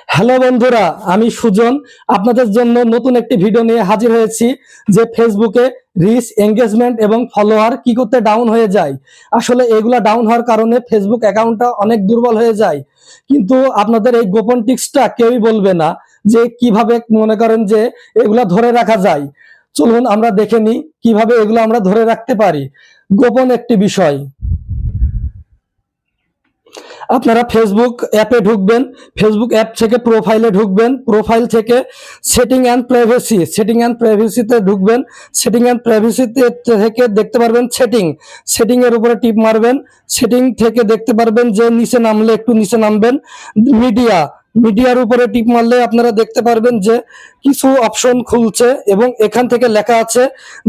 Hello বন্ধুরা, আমি সুজন আপনাদের জন্য নতুন একটি ভিডিও নিয়ে হাজির হয়েছি যে ফেসবুকে রিচ, এঙ্গেজমেন্ট এবং ফলোয়ার কি করতে ডাউন হয়ে যায়। আসলে এগুলা ডাউন হওয়ার কারণে ফেসবুক অ্যাকাউন্টটা অনেক দুর্বল হয়ে যায়, কিন্তু আপনাদের এই গোপন টিপসটা কেউই বলবে না যে কিভাবে মনে করেন যে এগুলা ধরে রাখা যায়। চলুন আমরা দেখে নিই কিভাবে এগুলো আমরা ধরে রাখতে পারি। গোপন একটি বিষয়। আপনারা ফেসবুক অ্যাপে ঢুকবেন, ফেসবুক অ্যাপ থেকে প্রোফাইলে ঢুকবেন, প্রোফাইল থেকে সেটিং অ্যান্ড প্রাইভেসিতে ঢুকবেন। সেটিং অ্যান্ড প্রাইভেসিতে থেকে দেখতে পারবেন সেটিং এর উপরে টিপ মারবেন। সেটিং থেকে দেখতে পারবেন যে নিচে নামলে একটু নিচে নামবেন, মিডিয়ার উপরে টিপ মারলে আপনারা দেখতে পারবেন যে কিছু অপশন খুলছে এবং এখান থেকে লেখা আছে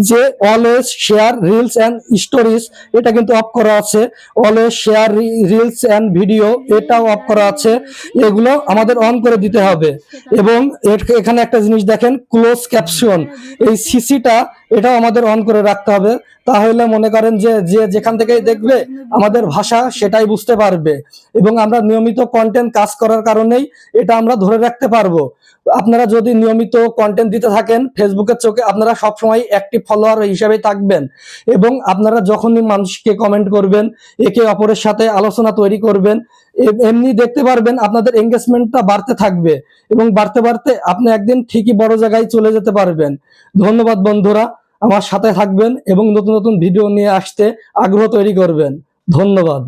যে always share reels and stories, এটা কিন্তু অফ করা আছে। Always share reels and video, এটাও অফ করা আছে। এগুলো আমাদের অন করে দিতে হবে। এবং এখানে একটা জিনিস দেখেন, ক্লোজ ক্যাপশন, এই সিসিটা এটাও আমাদের অন করে রাখতে হবে। তাহলে মনে করেন যে যেখান থেকে দেখবে আমাদের ভাষা সেটাই বুঝতে পারবে এবং আমরা নিয়মিত কন্টেন্ট কাজ করার কারণেই এটা আমরা ধরে রাখতে পারবো। আপনারা যদি নিয়মিত কন্টেন্ট দিতে থাকেন, ফেসবুকের চোখে আপনারা সবসময় অ্যাক্টিভ ফলোয়ার হিসাবে থাকবেন এবং আপনারা যখনই মানুষকে কমেন্ট করবেন, একে অপরের সাথে আলোচনা তৈরি করবেন, এমনি দেখতে পারবেন আপনাদের এঙ্গেজমেন্টটা বাড়তে থাকবে এবং বাড়তে বাড়তে আপনি একদিন ঠিকই বড় জায়গায় চলে যেতে পারবেন। ধন্যবাদ বন্ধুরা, আমার সাথে থাকবেন এবং নতুন নতুন ভিডিও নিয়ে আসতে আগ্রহ তৈরি করবেন। ধন্যবাদ।